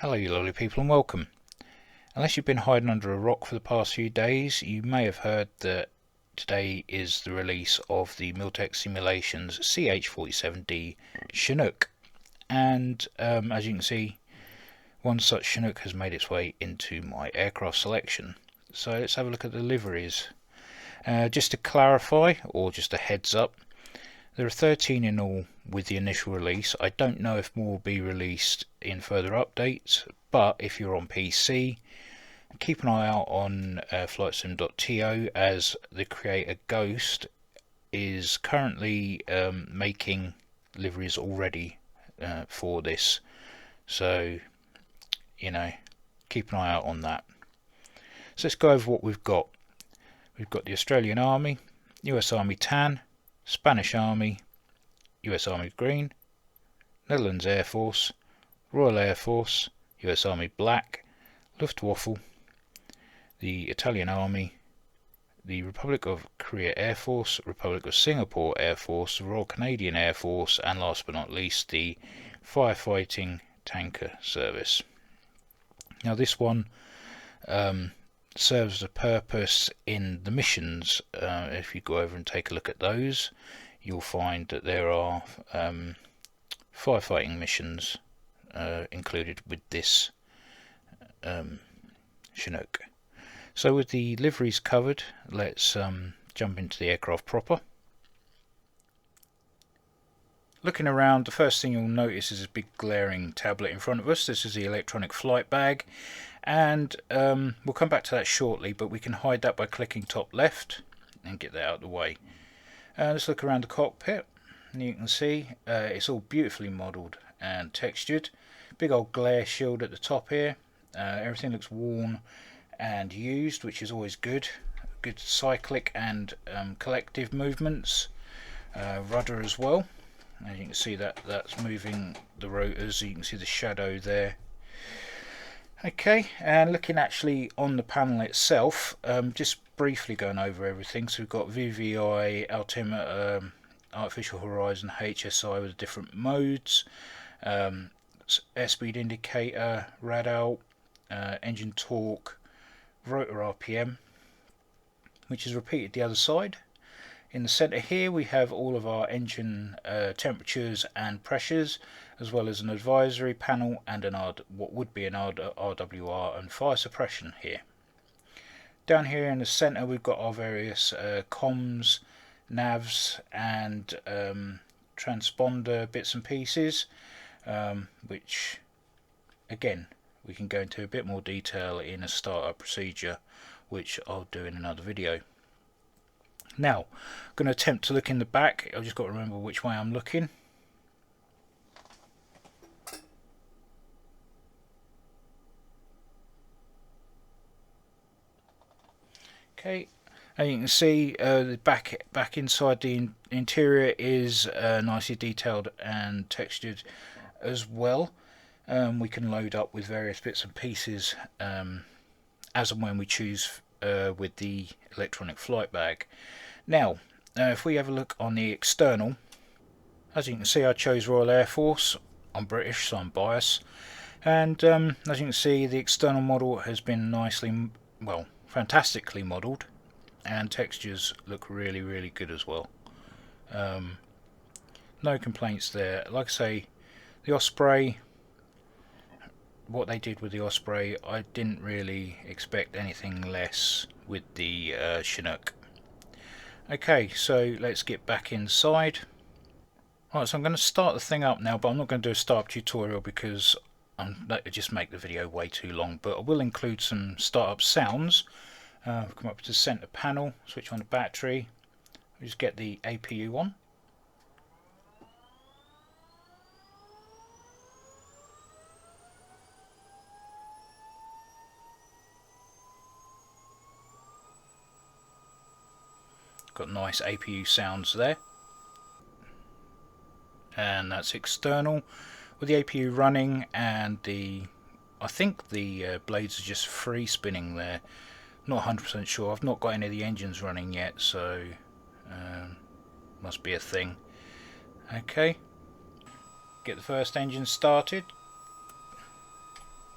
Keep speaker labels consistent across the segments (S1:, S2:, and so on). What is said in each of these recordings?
S1: Hello you lovely people and welcome. Unless you've been hiding under a rock for the past few days, you may have heard that today is the release of the Miltech Simulations CH-47D Chinook. And as you can see, one such Chinook has made its way into my aircraft selection. So let's have a look at the liveries. Just to clarify, or just a heads up, there are 13 in all with the initial release. I don't know if more will be released in further updates, but if you're on PC, keep an eye out on flightsim.to, as the creator Ghost is currently making liveries already for this. So, you know, keep an eye out on that. So let's go over what we've got. We've got the Australian Army, US Army Tan, Spanish Army, US Army Green, Netherlands Air Force, Royal Air Force, US Army Black, Luftwaffe, the Italian Army, the Republic of Korea Air Force, Republic of Singapore Air Force, Royal Canadian Air Force, and last but not least the Firefighting Tanker Service. Now this one serves a purpose in the missions. If you go over and take a look at those, you'll find that there are firefighting missions included with this Chinook. So with the liveries covered, let's jump into the aircraft proper. Looking around, the first thing you'll notice is a big glaring tablet in front of us. This is the electronic flight bag, and we'll come back to that shortly, but we can hide that by clicking top left and get that out of the way. Let's look around the cockpit, and you can see it's all beautifully modelled and textured. Big old glare shield at the top here. Everything looks worn and used, which is always good. Good cyclic and collective movements. Rudder as well. As you can see, that's moving the rotors. You can see the shadow there. Okay, and looking actually on the panel itself, just briefly going over everything. So we've got VVI, altimeter, artificial horizon, HSI with different modes, airspeed indicator, radar, engine torque, rotor RPM, which is repeated the other side. In the centre here we have all of our engine temperatures and pressures, as well as an advisory panel and what would be an RWR and fire suppression here. Down here in the centre we've got our various comms, navs and transponder bits and pieces, which again we can go into a bit more detail in a startup procedure, which I'll do in another video. Now, I'm going to attempt to look in the back. I've just got to remember which way I'm looking. Okay, and you can see the back inside the interior is nicely detailed and textured as well. We can load up with various bits and pieces as and when we choose with the electronic flight bag. Now, if we have a look on the external, as you can see, I chose Royal Air Force. I'm British, so I'm biased. And as you can see, the external model has been nicely, well, fantastically modelled, and textures look really, really good as well. No complaints there. Like I say, the Osprey, what they did with the Osprey, I didn't really expect anything less with the Chinook. Okay, so let's get back inside. Alright, so I'm going to start the thing up now, but I'm not going to do a startup tutorial because that would just make the video way too long, but I will include some startup sounds. Come up to the centre panel, switch on the battery, just get the APU on. Got nice APU sounds there, and that's external with the APU running, and I think the blades are just free spinning there. Not 100% sure. I've not got any of the engines running yet, so must be a thing. Okay, get the first engine started.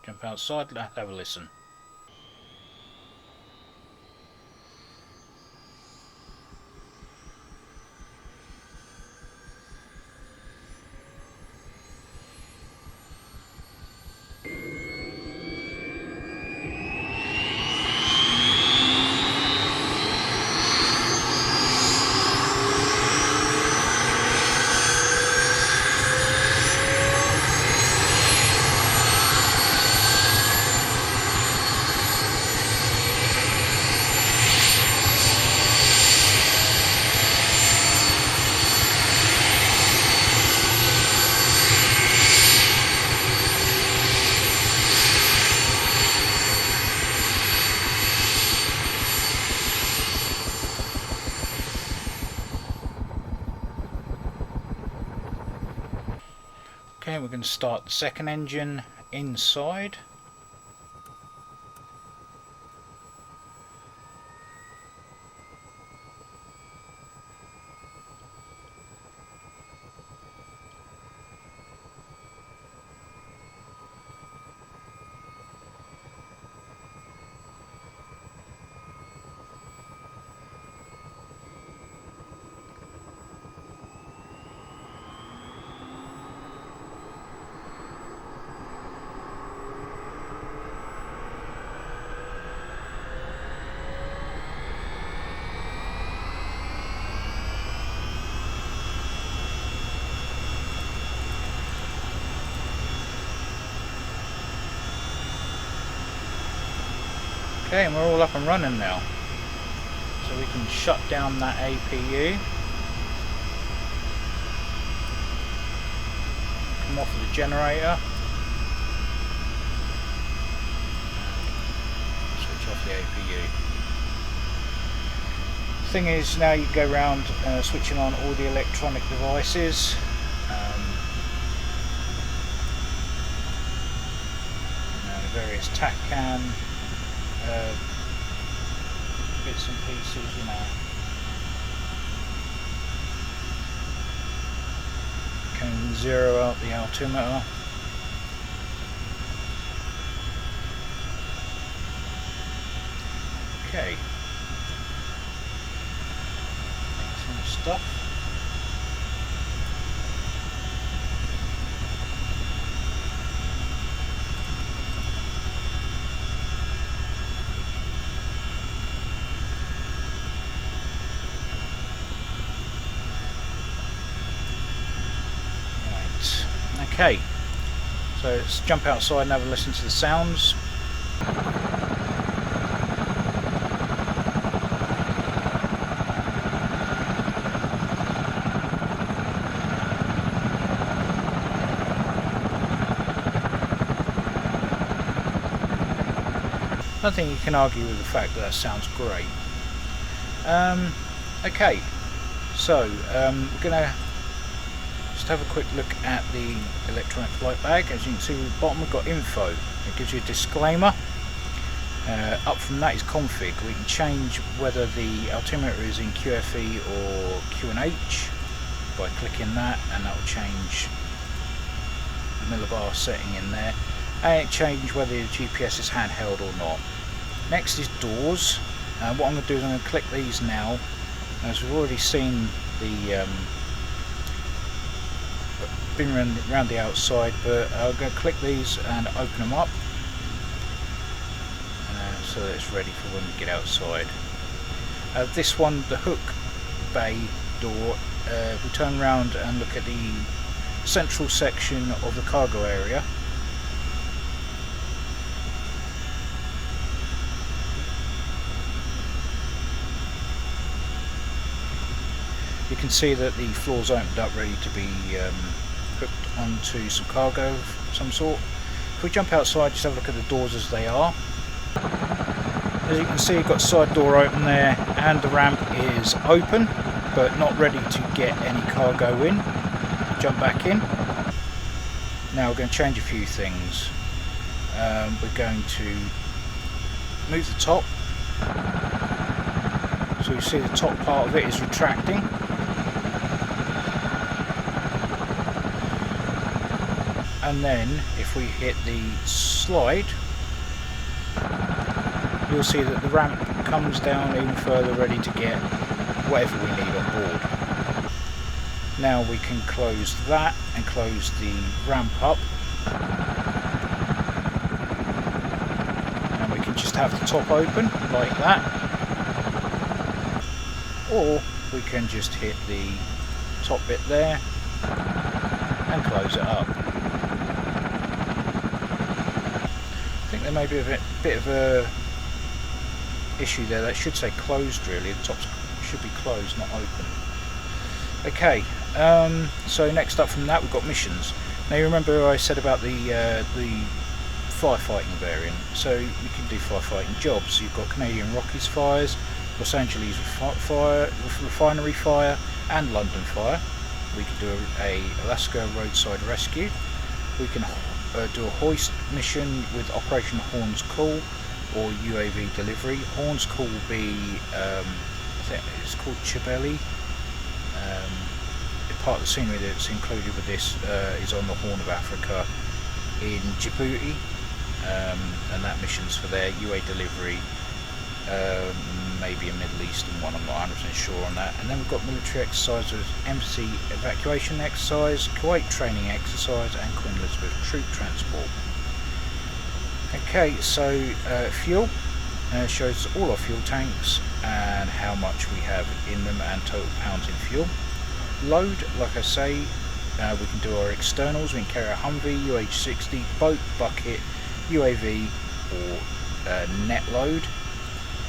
S1: Jump outside, let's have a listen. Okay, we're going to start the second engine inside. Okay, and we're all up and running now. So we can shut down that APU. Come off of the generator. Switch off the APU. Thing is, now you go around switching on all the electronic devices. Various TACCAN bits and pieces, you know. Can zero out the altimeter. Okay. Excellent stuff. Okay, so let's jump outside and have a listen to the sounds. I don't think you can argue with the fact that sounds great. Okay, so we're going to just have a quick look at the electronic flight bag. As you can see at the bottom we've got info. It gives you a disclaimer. Up from that is config. We can change whether the altimeter is in QFE or QNH by clicking that, and that will change the millibar setting in there, and it changes whether the GPS is handheld or not. Next is doors. What I'm going to do is I'm going to click these now. As we've already seen the been around the outside, but I'm going to click these and open them up so that it's ready for when we get outside. This one, the hook bay door, if we turn around and look at the central section of the cargo area, you can see that the floor's opened up ready to be hooked onto some cargo of some sort. If we jump outside, just have a look at the doors as they are. As you can see, you've got side door open there, and the ramp is open but not ready to get any cargo in. Jump back in. Now we're going to change a few things. We're going to move the top, so you see the top part of it is retracting. and then if we hit the slide, you'll see that the ramp comes down even further, ready to get whatever we need on board. Now we can close that and close the ramp up, and we can just have the top open like that, or we can just hit the top bit there and close it up. I think there may be a bit of a issue there. That should say closed really, the top should be closed, not open. Okay, so next up from that we've got missions. Now you remember I said about the firefighting variant, so you can do firefighting jobs. You've got Canadian Rockies fires, Los Angeles fire, refinery fire and London fire. We can do a Alaska roadside rescue. We can do a hoist mission with Operation Horn's Call or UAV delivery. Horn's Call will be, I think it's called Chibeli. Part of the scenery that's included with this is on the Horn of Africa in Djibouti, and that mission's for their UA delivery, maybe a Middle Eastern one, I'm not 100% sure on that. And then we've got military exercises, MC evacuation exercise, Kuwait training exercise and Queen Elizabeth troop transport. Okay, so fuel shows all our fuel tanks and how much we have in them and total pounds in fuel. Load, like I say, we can do our externals. We can carry a Humvee, UH-60, boat, bucket, UAV or net load,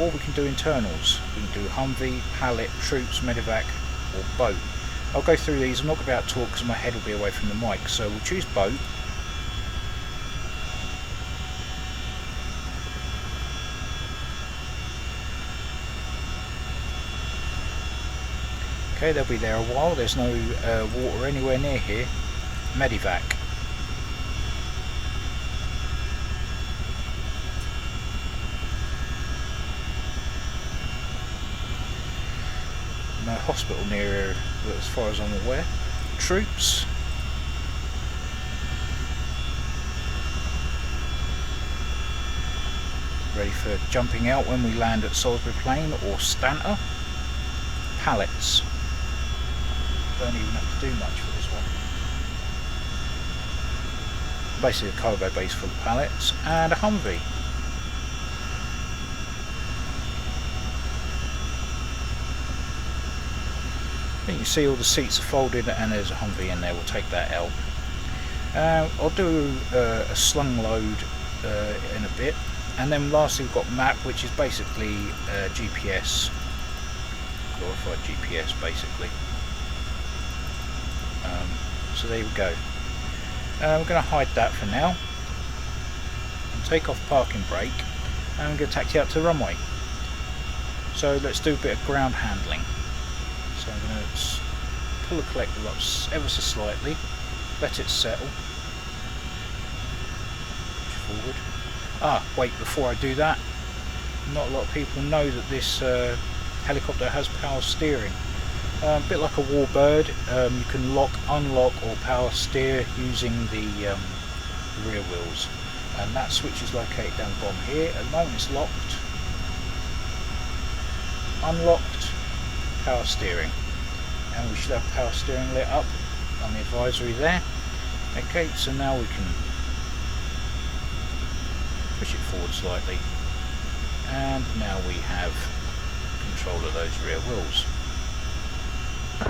S1: or we can do internals. We can do Humvee, pallet, troops, medevac or boat. I'll go through these. I'm not about to talk because my head will be away from the mic, so we'll choose boat. Okay, they'll be there a while. There's no water anywhere near here. Medevac. No hospital near here, as far as I'm aware. Troops. Ready for jumping out when we land at Salisbury Plain or Stanter. Pallets. Don't even have to do much for this one. Basically a cargo base full of pallets and a Humvee. You can see all the seats are folded and there's a Humvee in there. We'll take that out. I'll do a slung load in a bit, and then lastly we've got map, which is basically GPS, glorified GPS basically. So there we go. We're going to hide that for now and take off parking brake, and we're going to taxi out to the runway. So let's do a bit of ground handling. So I'm going to pull the collector up ever so slightly, let it settle, push forward. Wait, before I do that, not a lot of people know that this helicopter has power steering. A bit like a Warbird, you can lock, unlock or power steer using the rear wheels, and that switch is located down the bottom here. At the moment it's locked, unlocked, power steering, and we should have power steering lit up on the advisory there. Okay, so now we can push it forward slightly, and now we have control of those rear wheels. As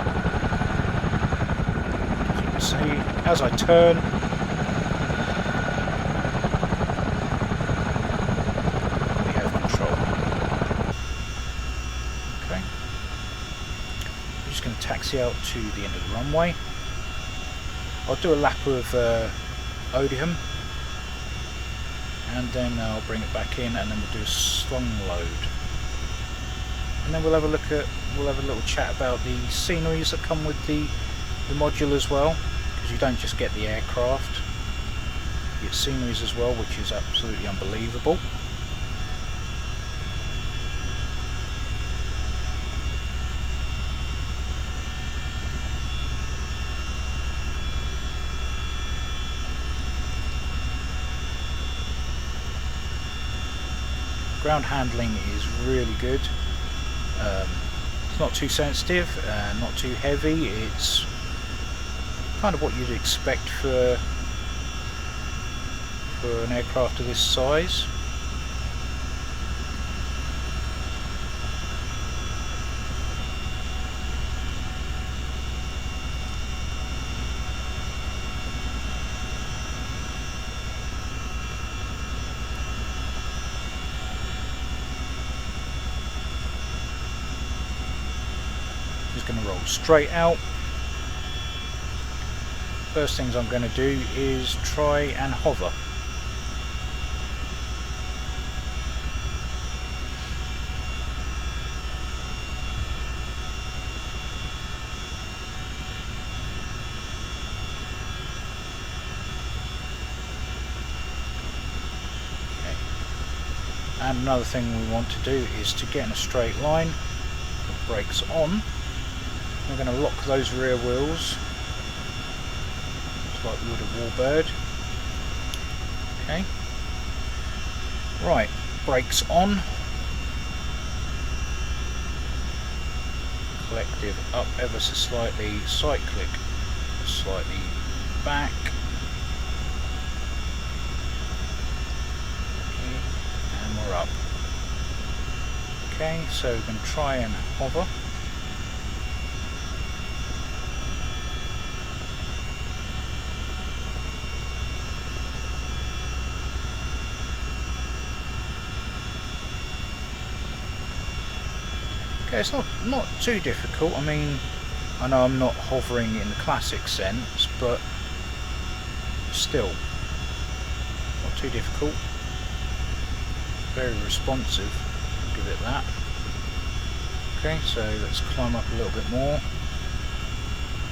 S1: you can see, as I turn, we have control. Okay, I'm just going to taxi out to the end of the runway. I'll do a lap of Odium, and then I'll bring it back in, and then we'll do a slung load. And then we'll have a little chat about the sceneries that come with the module as well, because you don't just get the aircraft, you get sceneries as well, which is absolutely unbelievable. Ground handling is really good. It's not too sensitive, not too heavy. It's kind of what you'd expect for an aircraft of this size. Just going to roll straight out. First things I'm going to do is try and hover. And another thing we want to do is to get in a straight line. The brakes on. We're going to lock those rear wheels, just like we would a warbird. Okay. Right, brakes on. Collective up ever so slightly. Cyclic slightly back. Up. Okay, so we can try and hover. Okay, it's not too difficult. I mean, I know I'm not hovering in the classic sense, but still not too difficult. Very responsive, I'll give it that. Okay, so let's climb up a little bit more,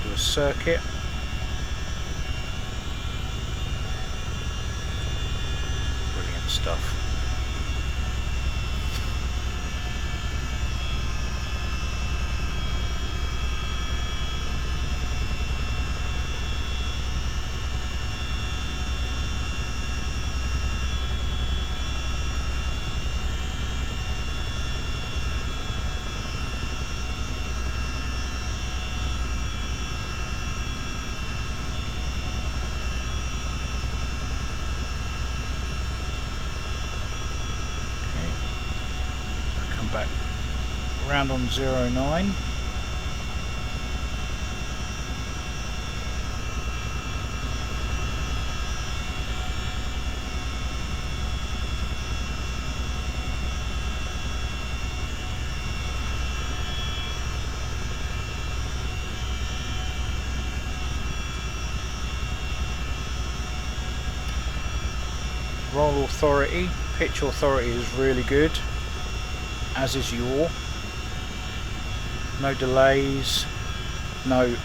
S1: do a circuit. Brilliant stuff. Back round on 09. Roll authority, pitch authority is really good, as is yaw. No delays, no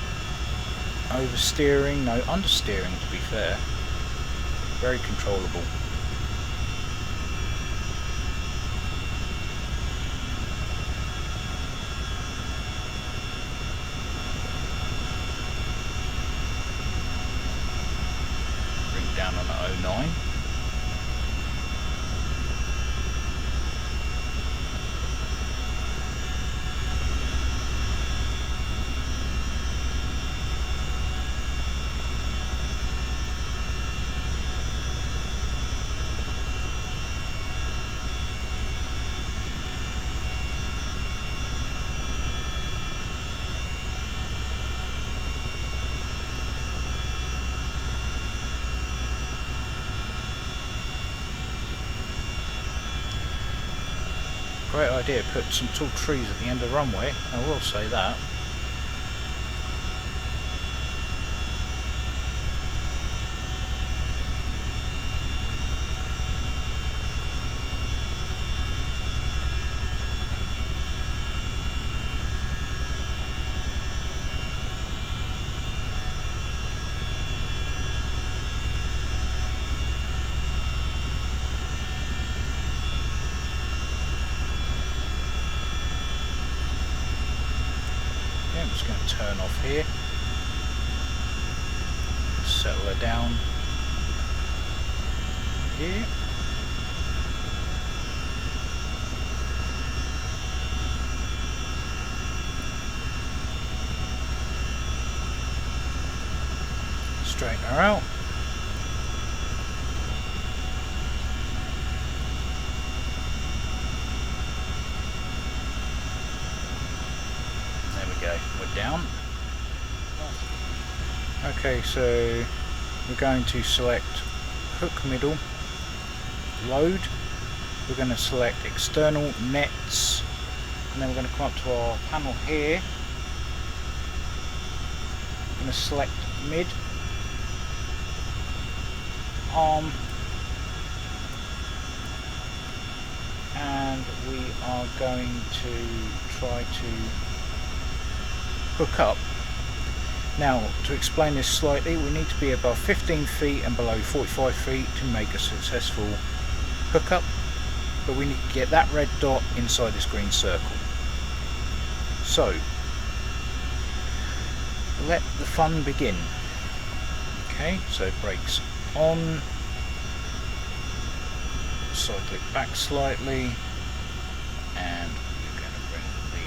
S1: oversteering, no understeering, to be fair. Very controllable. Bring down on the 09. Great idea, put some tall trees at the end of the runway, I will say that. I'm just going to turn off here, settle her down here. her out. There we go, we're down. Okay, so we're going to select hook middle, load. We're going to select external nets, and then we're going to come up to our panel here. We're going to select mid, arm, and we are going to try to hook up. Now, to explain this slightly, we need to be above 15 feet and below 45 feet to make a successful hookup, but we need to get that red dot inside this green circle. So, let the fun begin. Okay, so brakes on, cycle it back slightly, and we're going to bring the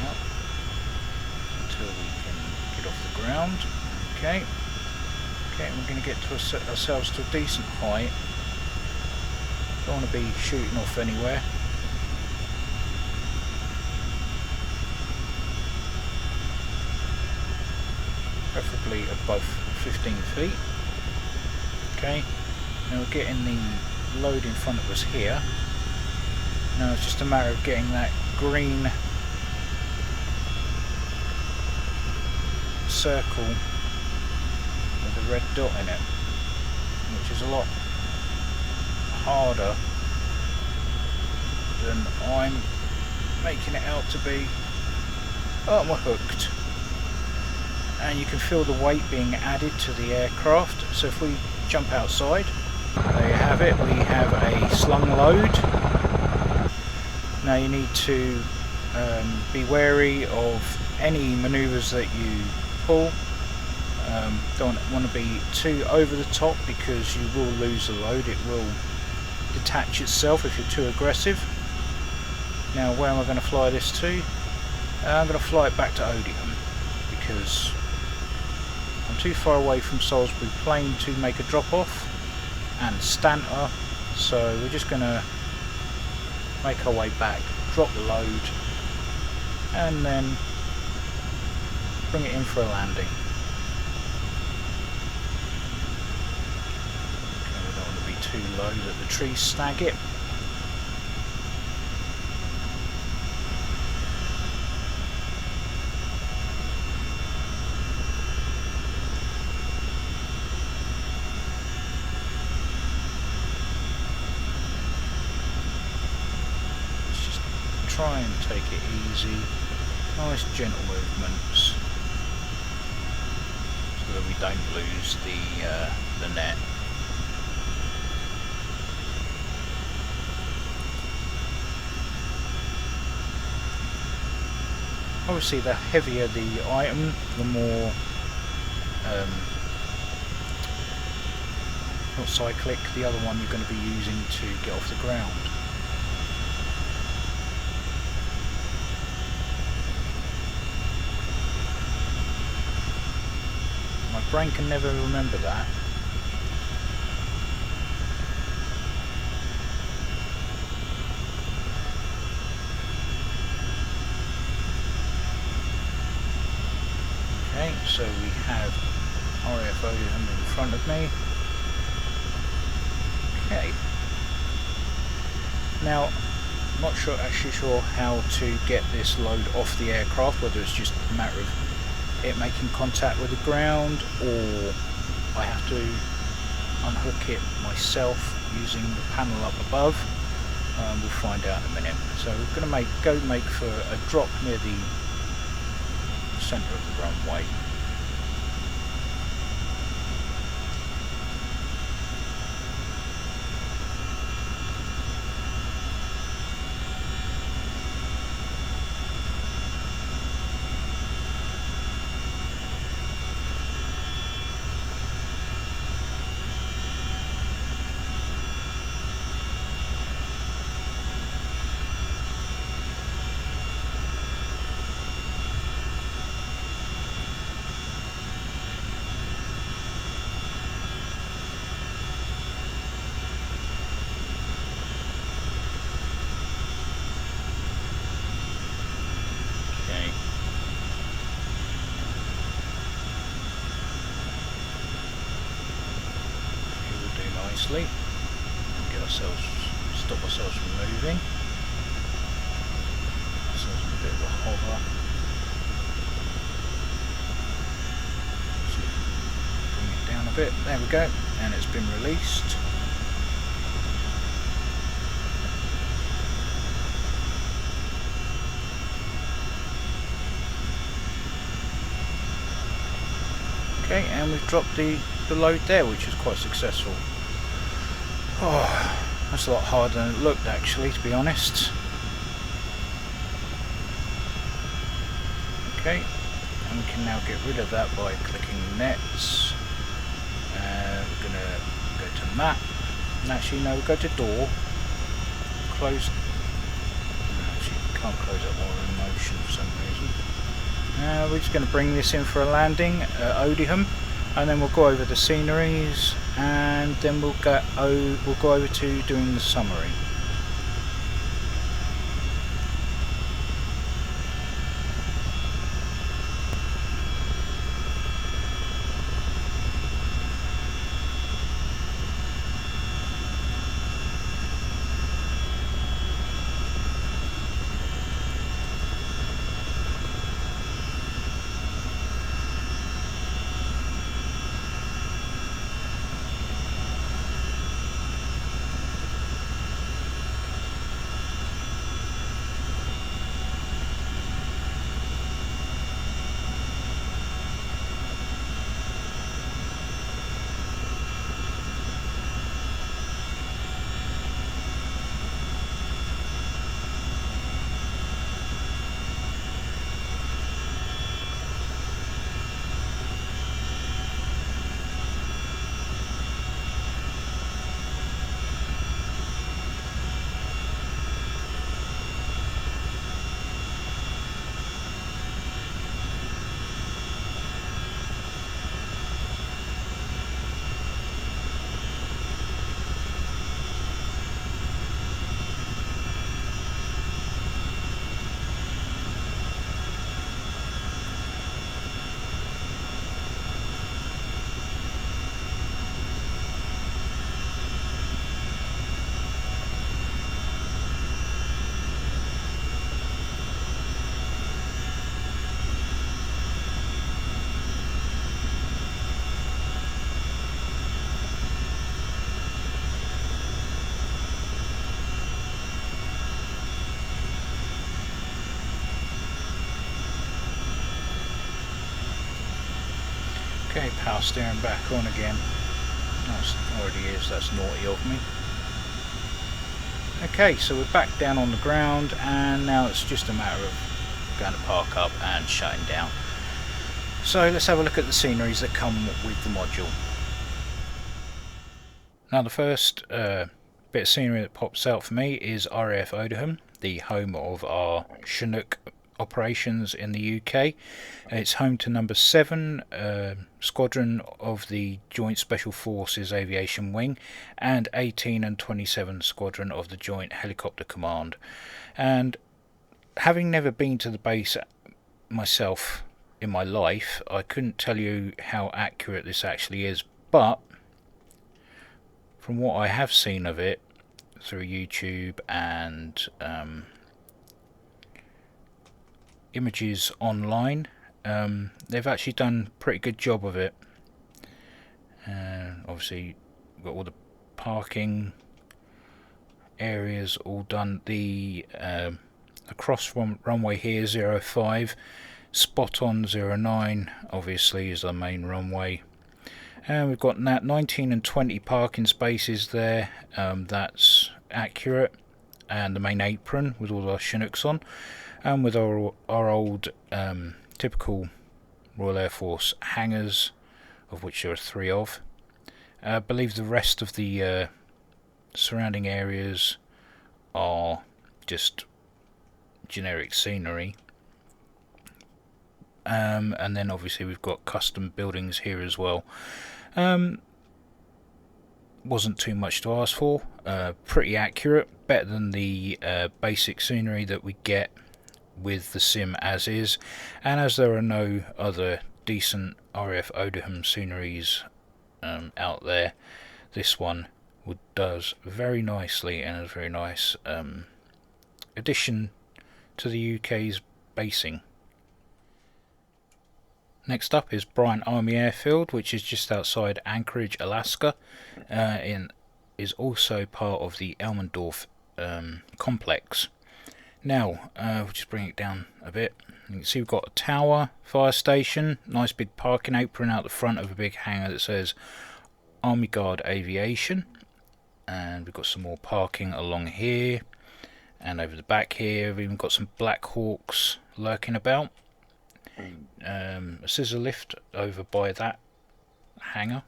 S1: up until we can get off the ground. Okay, and we're going to get to ourselves to a decent height. Don't want to be shooting off anywhere. Preferably above 15 feet. Okay, now we're getting the load in front of us here. Now it's just a matter of getting that green circle with a red dot in it, which is a lot harder than I'm making it out to be. Oh, we're hooked, and you can feel the weight being added to the aircraft. So if we jump outside, there you have it, we have a slung load. Now you need to be wary of any manoeuvres that you pull. Don't want to be too over the top, because you will lose the load. It will detach itself if you're too aggressive. Now, where am I going to fly this to? I'm going to fly it back to Odeon, because I'm too far away from Salisbury Plain to make a drop off, and Stanter, so we're just going to make our way back, drop the load, and then bring it in for a landing. Okay, we don't want to be too low that the trees snag it. Let's just try and take it easy. Nice gentle movements, so that we don't lose the net. Obviously, the heavier the item, the more not cyclic, the other one you're going to be using to get off the ground. My brain can never remember that. Okay, so we have RAF Odeon in front of me. Okay. Now, I'm not actually sure how to get this load off the aircraft, whether it's just a matter of it making contact with the ground, or I have to unhook it myself using the panel up above. We'll find out in a minute. So we're going to make for a drop near the centre of the runway. obviously. Get ourselves, stop ourselves from moving. Ourselves in a bit of a hover. Bring it down a bit. There we go, and it's been released. Okay, and we've dropped the load there, which is quite successful. Oh, that's a lot harder than it looked, actually, to be honest. Okay, and we can now get rid of that by clicking nets. We're going to go to map, and actually no, we'll go to door, close. Actually, can't close that while we're in motion for some reason. We're just going to bring this in for a landing at Odiham, and then we'll go over the sceneries, and then we'll go over to doing the summary. Okay, power steering back on again. That already is, that's naughty of me. Okay, so we're back down on the ground, and now it's just a matter of going to park up and shutting down. So let's have a look at the sceneries that come with the module. Now the first bit of scenery that pops out for me is RAF Odiham, the home of our Chinook operations in the UK. It's home to number 7 squadron of the Joint Special Forces Aviation Wing, and 18 and 27 squadron of the Joint Helicopter Command. And having never been to the base myself in my life, I couldn't tell you how accurate this actually is, but from what I have seen of it through YouTube and images online, they've actually done a pretty good job of it. Obviously we've got all the parking areas all done. The cross runway here 05, spot on 09 obviously is the main runway, and we've got 19 and 20 parking spaces there. That's accurate, and the main apron with all our Chinooks on, and with our old typical Royal Air Force hangars, of which there are 3 of. I believe the rest of the surrounding areas are just generic scenery, and then obviously we've got custom buildings here as well. Wasn't too much to ask for, pretty accurate, better than the basic scenery that we get with the sim as is, and as there are no other decent RAF Odiham sceneries out there, this one does very nicely and is a very nice addition to the UK's basing. Next up is Bryant Army Airfield, which is just outside Anchorage, Alaska, is also part of the Elmendorf complex. Now, we'll just bring it down a bit. You can see we've got a tower, fire station, nice big parking apron out the front of a big hangar that says Army Guard Aviation, and we've got some more parking along here and over the back here. We've even got some Black Hawks lurking about. A scissor lift over by that hangar,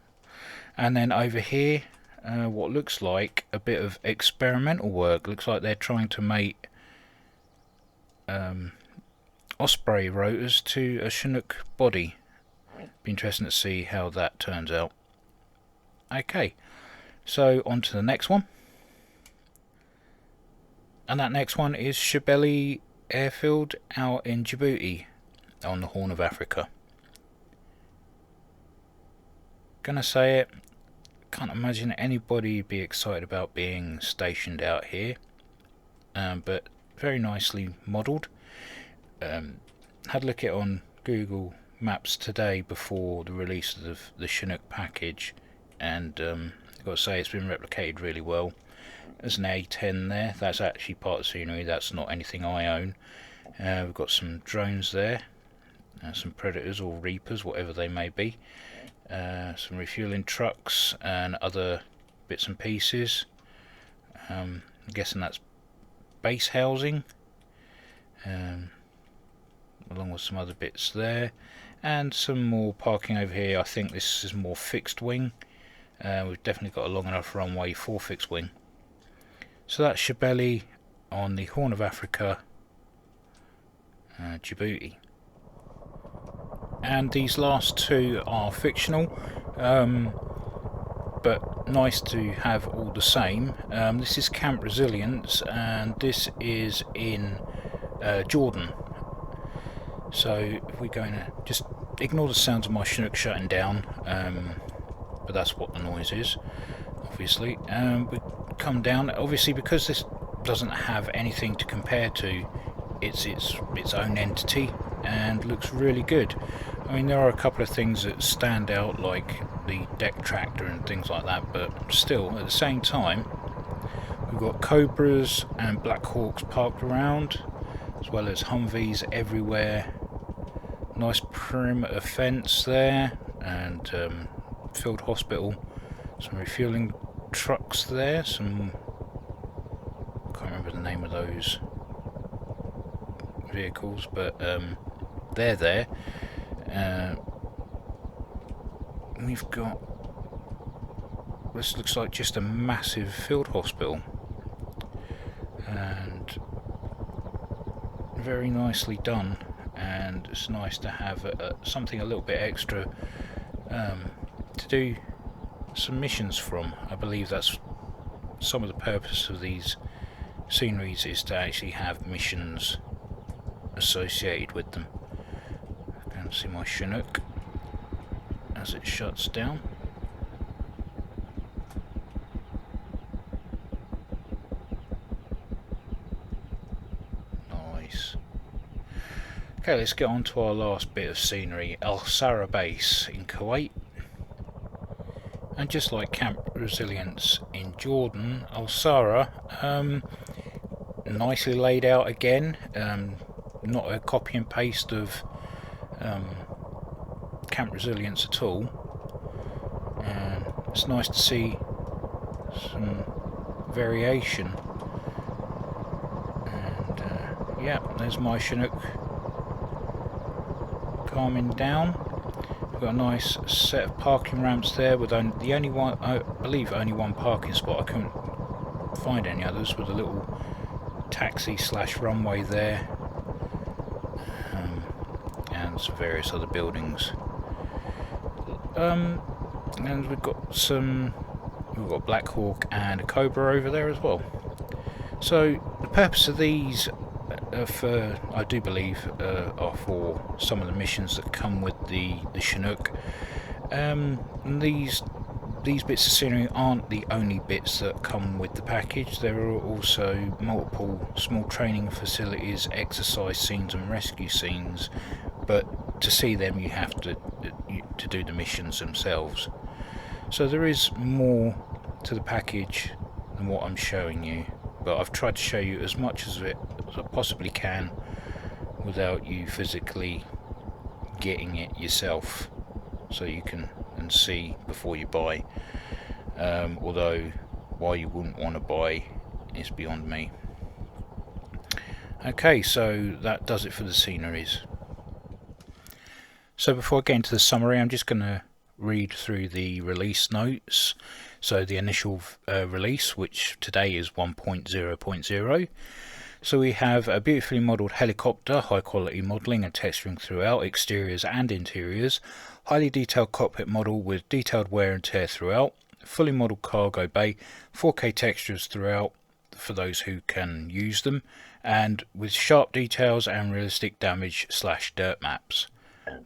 S1: and then over here what looks like a bit of experimental work. Looks like they're trying to make Osprey rotors to a Chinook body. Be interesting to see how that turns out. Okay, so on to the next one, and that next one is Shabelle Airfield out in Djibouti on the Horn of Africa. Gonna say it, can't imagine anybody be excited about being stationed out here, but very nicely modelled. Had a look at it on Google Maps today before the release of the Chinook package, and I've got to say it's been replicated really well. There's an A10 there, that's actually part of the scenery, that's not anything I own. We've got some drones there, some Predators or Reapers, whatever they may be, some refueling trucks and other bits and pieces. I'm guessing that's base housing, along with some other bits there, and some more parking over here. I think this is more fixed wing. We've definitely got a long enough runway for fixed wing. So that's Shabelle on the Horn of Africa, Djibouti. And these last two are fictional, but nice to have all the same. This is Camp Resilience, and this is in Jordan. So if we go in, just ignore the sounds of my Chinook shutting down, but that's what the noise is, obviously. We come down, obviously, because this doesn't have anything to compare to. It's its own entity and looks really good. I mean, there are a couple of things that stand out, like the deck tractor and things like that, but still, at the same time, we've got Cobras and Black Hawks parked around, as well as Humvees everywhere. Nice perimeter fence there, and field hospital. Some refueling trucks there. Some, I can't remember the name of those vehicles, but they're there. We've got, this looks like just a massive field hospital, and very nicely done, and it's nice to have something a little bit extra to do some missions from. I believe that's some of the purpose of these sceneries, is to actually have missions associated with them. I can see my Chinook as it shuts down. Nice. Okay, let's get on to our last bit of scenery, Al Sara Base in Kuwait. And just like Camp Resilience in Jordan, Al Sara, nicely laid out again, not a copy and paste of Camp Resilience at all. It's nice to see some variation, and yeah, there's my Chinook calming down. We've got a nice set of parking ramps there with the only one, I believe only one parking spot. I couldn't find any others, with a little taxi / runway there, and some various other buildings. And we've got Black Hawk and a Cobra over there as well. So the purpose of these, I do believe, are for some of the missions that come with the Chinook. And these these bits of scenery aren't the only bits that come with the package. There are also multiple small training facilities, exercise scenes and rescue scenes, but to see them you have to do the missions themselves. So there is more to the package than what I'm showing you, but I've tried to show you as much as I possibly can without you physically getting it yourself, so you can see before you buy. Although why you wouldn't want to buy is beyond me. Okay, so that does it for the sceneries. So before I get into the summary, I'm just going to read through the release notes. So the initial release, which today is 1.0.0. So we have a beautifully modelled helicopter, high quality modelling and texturing throughout, exteriors and interiors, highly detailed cockpit model with detailed wear and tear throughout, fully modelled cargo bay, 4K textures throughout for those who can use them, and with sharp details and realistic damage / dirt maps.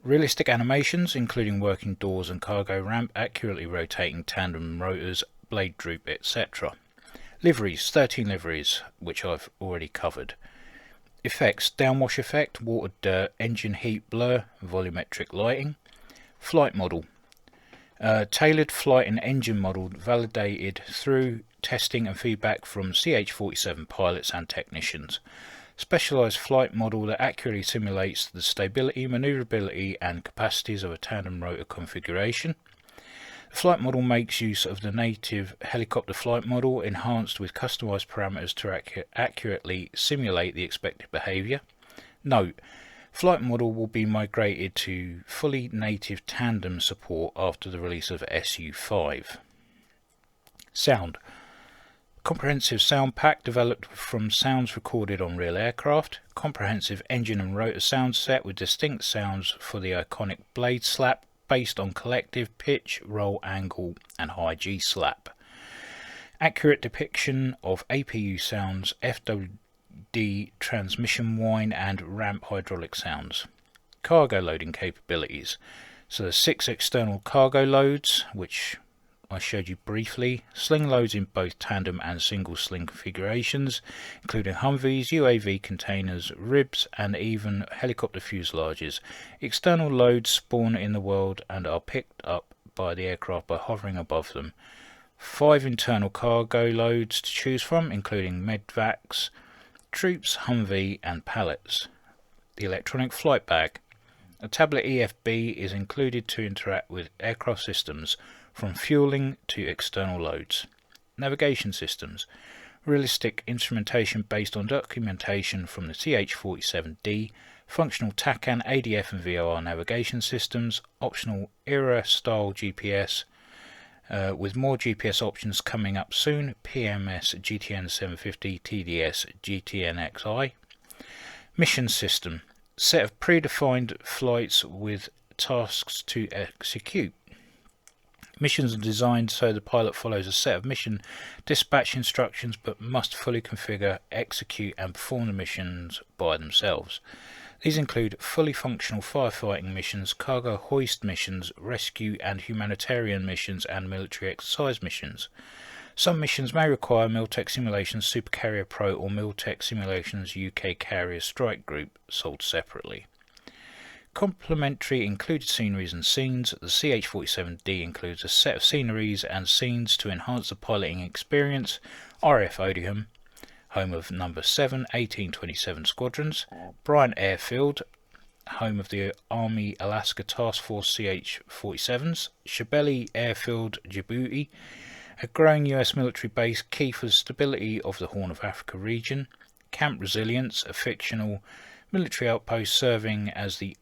S1: Realistic animations including working doors and cargo ramp, accurately rotating tandem rotors, blade droop, etc. Liveries, 13 liveries, which I've already covered. Effects, downwash effect, water dirt, engine heat blur, volumetric lighting. Flight model, tailored flight and engine model validated through testing and feedback from CH-47 pilots and technicians. Specialised flight model that accurately simulates the stability, manoeuvrability and capacities of a tandem rotor configuration. The flight model makes use of the native helicopter flight model, enhanced with customised parameters to accurately simulate the expected behaviour. Note, flight model will be migrated to fully native tandem support after the release of SU5. Sound. Comprehensive sound pack developed from sounds recorded on real aircraft. Comprehensive engine and rotor sound set with distinct sounds for the iconic blade slap based on collective pitch, roll, angle and high G slap. Accurate depiction of APU sounds, FWD transmission whine and ramp hydraulic sounds. Cargo loading capabilities. So there's 6 external cargo loads, which I showed you briefly. Sling loads in both tandem and single sling configurations, including Humvees, UAV containers, ribs and even helicopter fuselages. External loads spawn in the world and are picked up by the aircraft by hovering above them. 5 internal cargo loads to choose from, including medvacs, troops, Humvee and pallets. The electronic flight bag. A tablet EFB is included to interact with aircraft systems, from fueling to external loads. Navigation systems. Realistic instrumentation based on documentation from the CH-47D, functional TACAN, ADF and VOR navigation systems, optional era-style GPS, with more GPS options coming up soon, PMS GTN 750, TDS GTN-XI. Mission system. Set of predefined flights with tasks to execute. Missions are designed so the pilot follows a set of mission dispatch instructions but must fully configure, execute and perform the missions by themselves. These include fully functional firefighting missions, cargo hoist missions, rescue and humanitarian missions and military exercise missions. Some missions may require Miltech Simulations Super Carrier Pro or Miltech Simulations UK Carrier Strike Group, sold separately. Complementary included sceneries and scenes. The CH-47D includes a set of sceneries and scenes to enhance the piloting experience. RF Odium, home of number 7 1827 Squadrons. Bryant Airfield, home of the Army Alaska Task Force CH-47s. Shabelle Airfield, Djibouti, a growing US military base key for the stability of the Horn of Africa region. Camp Resilience, a fictional military outpost serving as the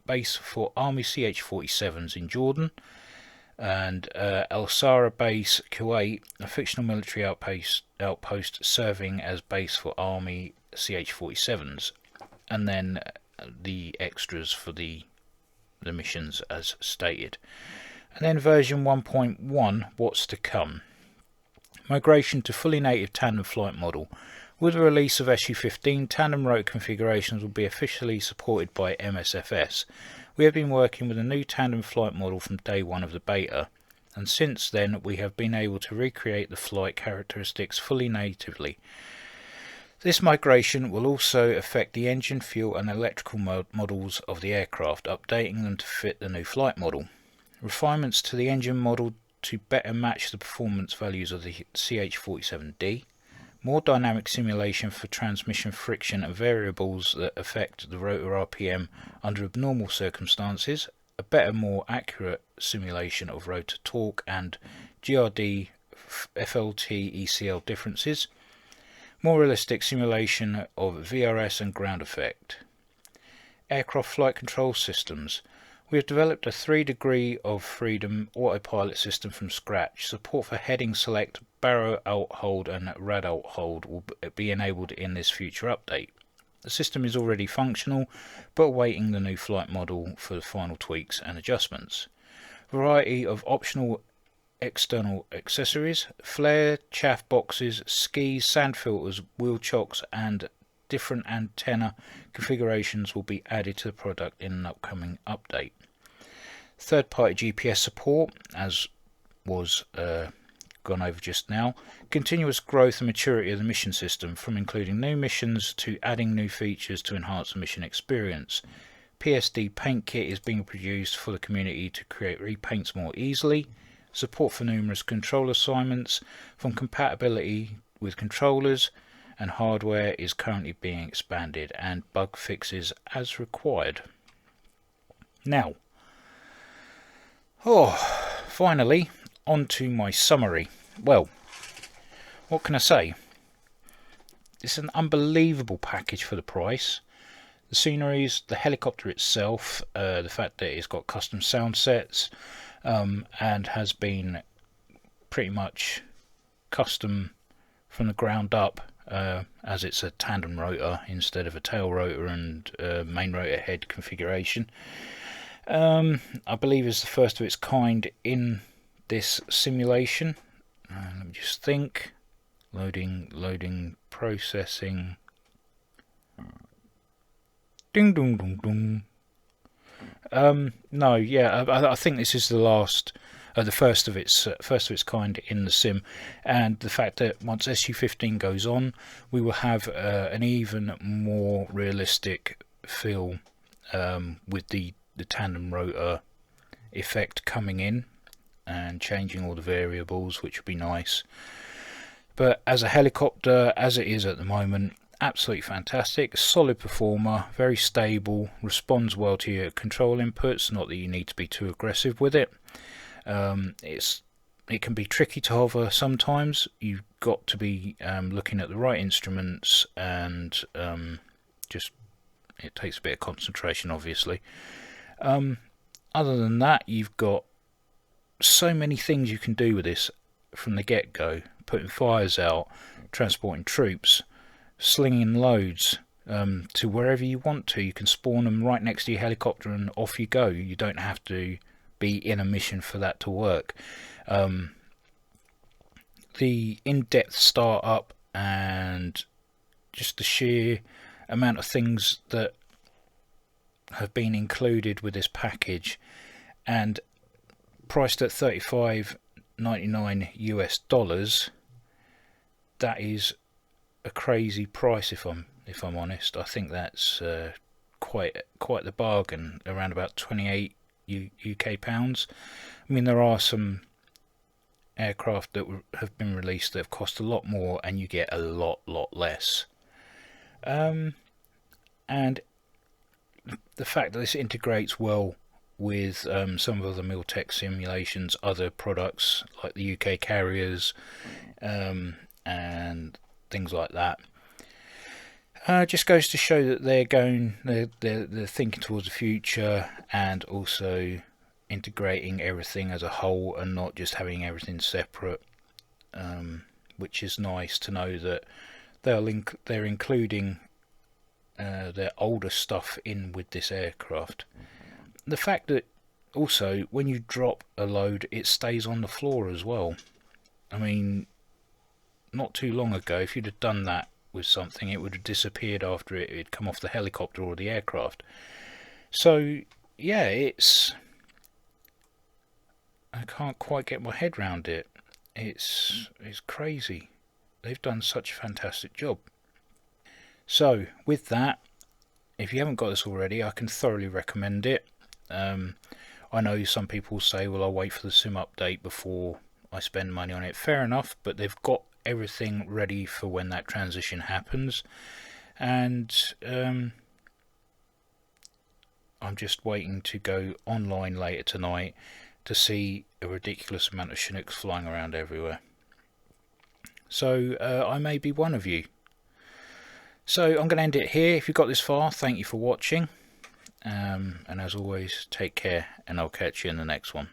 S1: base for Army CH-47s in Jordan. And El Sara Base, Kuwait, a fictional military outpost serving as base for Army CH-47s. And then the extras for the missions as stated. And then version 1.1, what's to come. Migration to fully native tandem flight model. With the release of SU15, tandem rotor configurations will be officially supported by MSFS. We have been working with a new tandem flight model from day one of the beta. and since then we have been able to recreate the flight characteristics fully natively. This migration will also affect the engine, fuel and electrical models of the aircraft, updating them to fit the new flight model. Refinements to the engine model to better match the performance values of the CH-47D. More dynamic simulation for transmission friction and variables that affect the rotor RPM under abnormal circumstances. A better, more accurate simulation of rotor torque and GRD, FLT, ECL differences. More realistic simulation of VRS and ground effect. Aircraft flight control systems. We have developed a 3 degree of freedom autopilot system from scratch. Support for heading select, barrow alt hold and rad alt hold will be enabled in this future update. The system is already functional, but awaiting the new flight model for the final tweaks and adjustments. Variety of optional external accessories, flare, chaff boxes, skis, sand filters, wheel chocks and different antenna configurations will be added to the product in an upcoming update. Third-party GPS support, as was gone over just now. Continuous growth and maturity of the mission system, from including new missions to adding new features to enhance the mission experience. PSD paint kit is being produced for the community to create repaints more easily. Support for numerous control assignments from compatibility with controllers and hardware is currently being expanded, and bug fixes as required. Now, finally, on to my summary. Well, what can I say? It's an unbelievable package for the price. The sceneries, the helicopter itself, the fact that it's got custom sound sets, and has been pretty much custom from the ground up, as it's a tandem rotor instead of a tail rotor and main rotor head configuration. I believe is the first of its kind in this simulation. Let me just think. Loading, processing. Ding dong dong dong. No, yeah, I think this is the first of its kind in the sim, and the fact that once SU-15 goes on, we will have an even more realistic feel with the tandem rotor effect coming in and changing all the variables, which would be nice. But as a helicopter, as it is at the moment, absolutely fantastic, solid performer, very stable, responds well to your control inputs, not that you need to be too aggressive with it. It can be tricky to hover sometimes. You've got to be looking at the right instruments, and just it takes a bit of concentration, obviously. Other than that, you've got so many things you can do with this from the get-go. Putting fires out, transporting troops, slinging loads to wherever you want to. You can spawn them right next to your helicopter and off you go. You don't have to be in a mission for that to work. The in-depth startup and just the sheer amount of things that have been included with this package, and priced at $35.99 US, that is a crazy price if I'm honest. I think that's quite the bargain, around about 28 UK pounds. I mean, there are some aircraft that have been released that have cost a lot more and you get a lot less. And the fact that this integrates well with some of the Miltech simulations, other products like the UK carriers and things like that, just goes to show that they're thinking towards the future, and also integrating everything as a whole and not just having everything separate, which is nice to know that they're including their older stuff in with this aircraft. The fact that also when you drop a load it stays on the floor as well. I mean, not too long ago, if you'd have done that with something, it would have disappeared after it had come off the helicopter or the aircraft. So yeah, it's I can't quite get my head round it. It's crazy. They've done such a fantastic job. So with that, if you haven't got this already, I can thoroughly recommend it. I know some people say, well, I'll wait for the sim update before I spend money on it. Fair enough, but they've got everything ready for when that transition happens, and I'm just waiting to go online later tonight to see a ridiculous amount of Chinooks flying around everywhere. So I may be one of you. So I'm going to end it here. If you got this far, thank you for watching. And as always, take care, and I'll catch you in the next one.